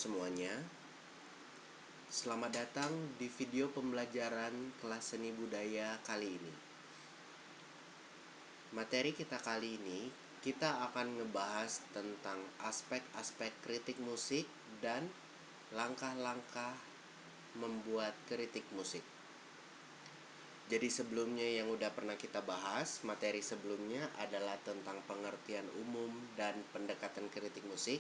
semuanya. Selamat datang di video pembelajaran kelas seni budaya kali ini. Materi kita kali ini, kita akan ngebahas tentang aspek-aspek kritik musik dan langkah-langkah membuat kritik musik. Jadi sebelumnya yang udah pernah kita bahas, materi sebelumnya adalah tentang pengertian umum dan pendekatan kritik musik.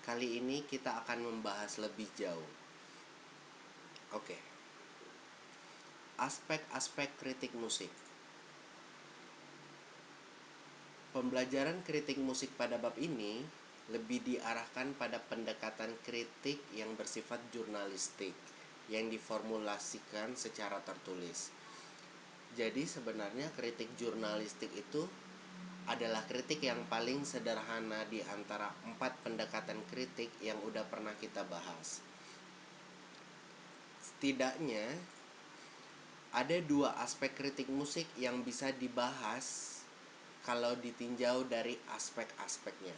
Kali ini kita akan membahas lebih jauh. Oke. Aspek-aspek kritik musik. Pembelajaran kritik musik pada bab ini lebih diarahkan pada pendekatan kritik yang bersifat jurnalistik yang diformulasikan secara tertulis. Jadi sebenarnya kritik jurnalistik itu adalah kritik yang paling sederhana di antara 4 pendekatan kritik yang udah pernah kita bahas. Setidaknya ada 2 aspek kritik musik yang bisa dibahas kalau ditinjau dari aspek-aspeknya.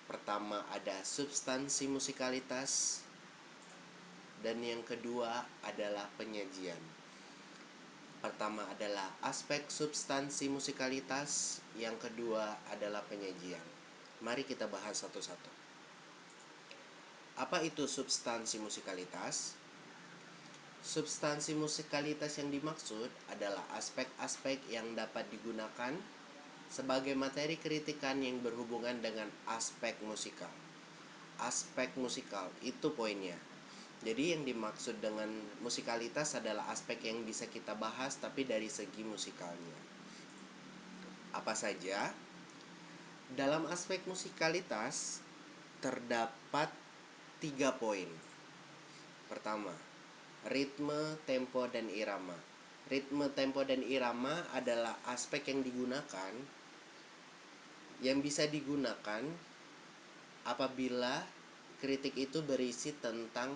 Pertama ada substansi musikalitas, dan yang kedua adalah penyajian. Pertama adalah aspek substansi musikalitas, yang kedua adalah penyajian. Mari kita bahas satu-satu. Apa itu substansi musikalitas? Substansi musikalitas yang dimaksud adalah aspek-aspek yang dapat digunakan sebagai materi kritikan yang berhubungan dengan aspek musikal. Aspek musikal itu poinnya. Jadi yang dimaksud dengan musikalitas adalah aspek yang bisa kita bahas tapi dari segi musikalnya. Apa saja? Dalam aspek musikalitas terdapat 3 poin. Pertama, ritme, tempo, dan irama. Ritme, tempo, dan irama adalah aspek yang bisa digunakan apabila kritik itu berisi tentang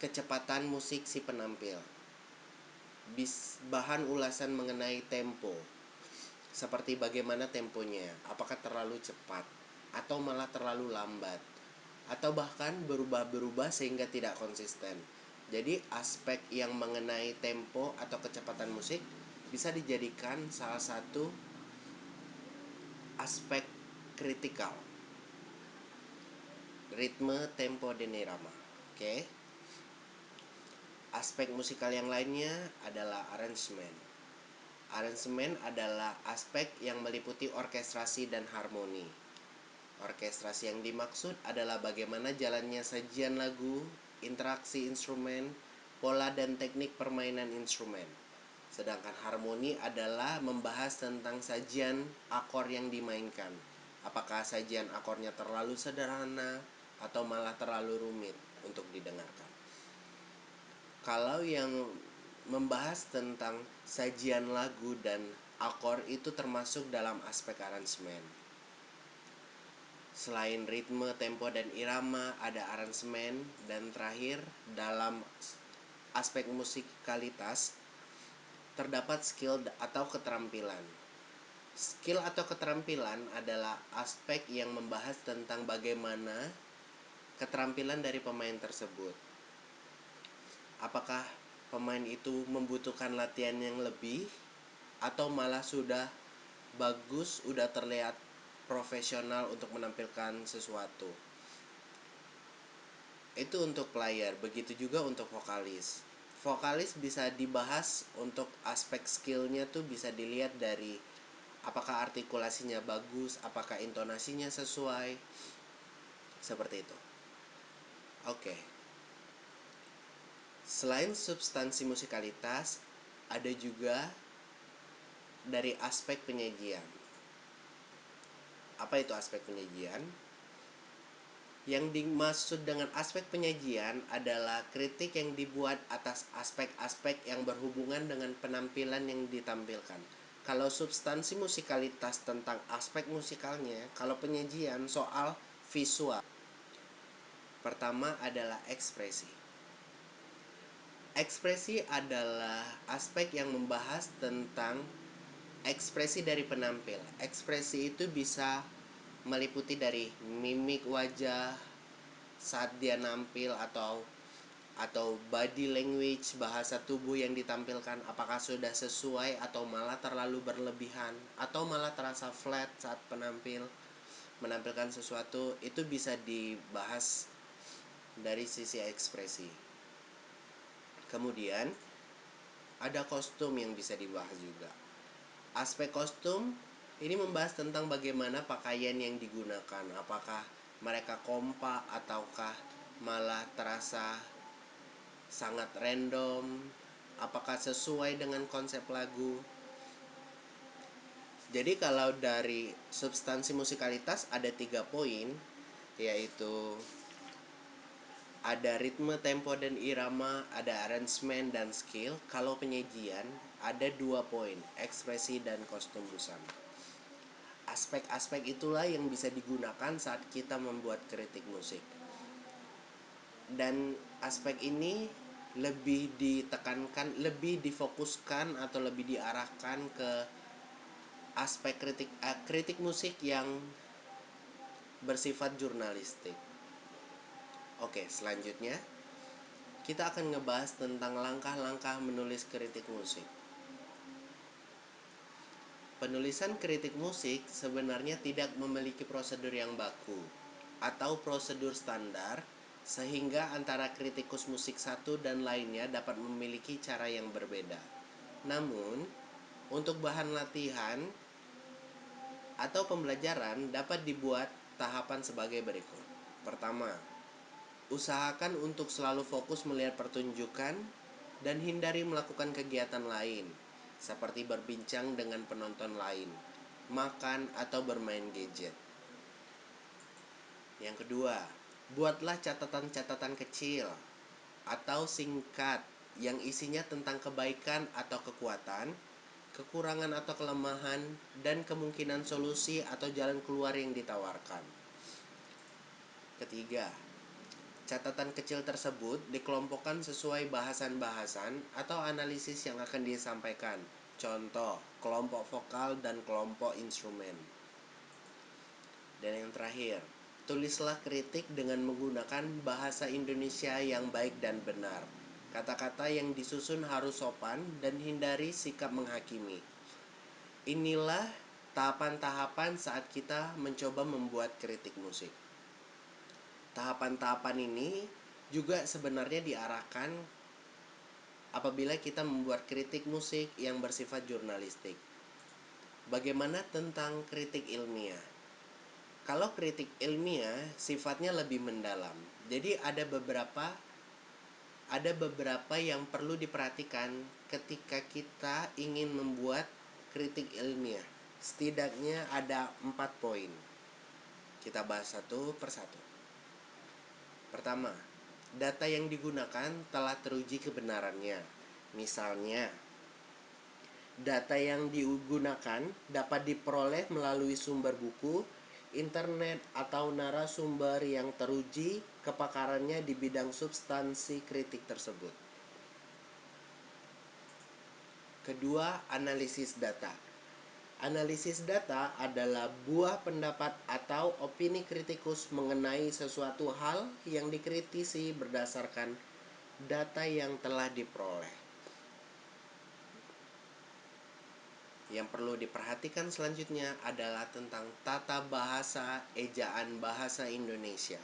kecepatan musik si penampil. Bahan ulasan mengenai tempo, seperti bagaimana temponya, apakah terlalu cepat atau malah terlalu lambat, atau bahkan berubah-berubah sehingga tidak konsisten. Jadi aspek yang mengenai tempo atau kecepatan musik bisa dijadikan salah satu aspek kritikal. Ritme, tempo, dan irama. Oke. Aspek musikal yang lainnya adalah aransemen. Aransemen adalah aspek yang meliputi orkestrasi dan harmoni. Orkestrasi yang dimaksud adalah bagaimana jalannya sajian lagu, interaksi instrumen, pola dan teknik permainan instrumen. Sedangkan harmoni adalah membahas tentang sajian akor yang dimainkan. Apakah sajian akornya terlalu sederhana atau malah terlalu rumit untuk didengarkan. Kalau yang membahas tentang sajian lagu dan akor itu termasuk dalam aspek aransemen. Selain ritme, tempo, dan irama, ada aransemen. Dan terakhir, dalam aspek musikalitas terdapat skill atau keterampilan. Skill atau keterampilan adalah aspek yang membahas tentang bagaimana keterampilan dari pemain tersebut. Apakah pemain itu membutuhkan latihan yang lebih atau malah sudah bagus, sudah terlihat profesional untuk menampilkan sesuatu. Itu untuk player, begitu juga untuk vokalis. Vokalis bisa dibahas untuk aspek skillnya tuh bisa dilihat dari apakah artikulasinya bagus, apakah intonasinya sesuai, seperti itu. Oke. Selain substansi musikalitas, ada juga dari aspek penyajian. Apa itu aspek penyajian? Yang dimaksud dengan aspek penyajian adalah kritik yang dibuat atas aspek-aspek yang berhubungan dengan penampilan yang ditampilkan. Kalau substansi musikalitas tentang aspek musikalnya, kalau penyajian soal visual. Pertama adalah ekspresi. Ekspresi adalah aspek yang membahas tentang ekspresi dari penampil. Ekspresi itu bisa meliputi dari mimik wajah saat dia nampil atau body language, bahasa tubuh yang ditampilkan, apakah sudah sesuai atau malah terlalu berlebihan atau malah terasa flat saat menampilkan sesuatu. Itu bisa dibahas dari sisi ekspresi. Kemudian ada kostum yang bisa dibahas juga. Aspek kostum ini membahas tentang bagaimana pakaian yang digunakan, apakah mereka kompak ataukah malah terasa sangat random, apakah sesuai dengan konsep lagu. Jadi kalau dari substansi musikalitas ada 3 poin, yaitu ada ritme, tempo, dan irama, ada arrangement dan skill. Kalau penyajian ada 2 poin, ekspresi dan kostum busana. Aspek-aspek itulah yang bisa digunakan saat kita membuat kritik musik. Dan aspek ini lebih ditekankan, lebih difokuskan atau lebih diarahkan ke aspek kritik musik yang bersifat jurnalistik. Oke, selanjutnya kita akan ngebahas tentang langkah-langkah menulis kritik musik. Penulisan kritik musik sebenarnya tidak memiliki prosedur yang baku atau prosedur standar, sehingga antara kritikus musik satu dan lainnya dapat memiliki cara yang berbeda. Namun, untuk bahan latihan atau pembelajaran dapat dibuat tahapan sebagai berikut. Pertama, usahakan untuk selalu fokus melihat pertunjukan dan hindari melakukan kegiatan lain, seperti berbincang dengan penonton lain, makan, atau bermain gadget. Yang kedua, buatlah catatan-catatan kecil atau singkat yang isinya tentang kebaikan atau kekuatan, kekurangan atau kelemahan, dan kemungkinan solusi atau jalan keluar yang ditawarkan. Ketiga, catatan kecil tersebut dikelompokkan sesuai bahasan-bahasan atau analisis yang akan disampaikan. Contoh, kelompok vokal dan kelompok instrumen. Dan yang terakhir, tulislah kritik dengan menggunakan bahasa Indonesia yang baik dan benar. Kata-kata yang disusun harus sopan dan hindari sikap menghakimi. Inilah tahapan-tahapan saat kita mencoba membuat kritik musik. Tahapan-tahapan ini juga sebenarnya diarahkan apabila kita membuat kritik musik yang bersifat jurnalistik. Bagaimana tentang kritik ilmiah? Kalau kritik ilmiah sifatnya lebih mendalam. Jadi ada beberapa yang perlu diperhatikan ketika kita ingin membuat kritik ilmiah. Setidaknya ada 4 poin. Kita bahas satu persatu. Pertama, data yang digunakan telah teruji kebenarannya. Misalnya, data yang digunakan dapat diperoleh melalui sumber buku, internet, atau narasumber yang teruji kepakarannya di bidang substansi kritik tersebut. Kedua, analisis data. Analisis data adalah buah pendapat atau opini kritikus mengenai sesuatu hal yang dikritisi berdasarkan data yang telah diperoleh. Yang perlu diperhatikan selanjutnya adalah tentang tata bahasa, ejaan bahasa Indonesia.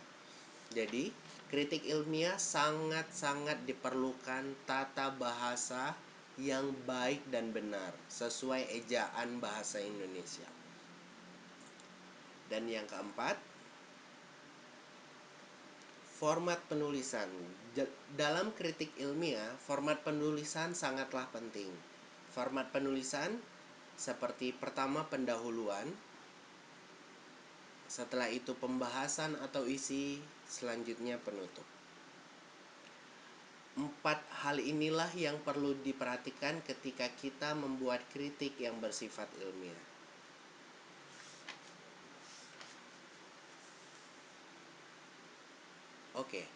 Jadi, kritik ilmiah sangat-sangat diperlukan tata bahasa yang baik dan benar sesuai ejaan bahasa Indonesia. Dan yang keempat, format penulisan. Dalam kritik ilmiah, format penulisan sangatlah penting. Format penulisan seperti pertama pendahuluan, setelah itu pembahasan atau isi, selanjutnya penutup. 4 hal inilah yang perlu diperhatikan ketika kita membuat kritik yang bersifat ilmiah. Oke,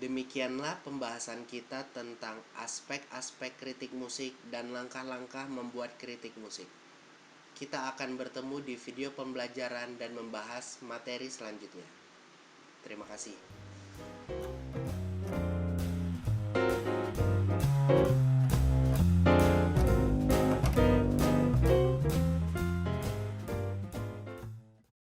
demikianlah pembahasan kita tentang aspek-aspek kritik musik dan langkah-langkah membuat kritik musik. Kita akan bertemu di video pembelajaran dan membahas materi selanjutnya. Terima kasih.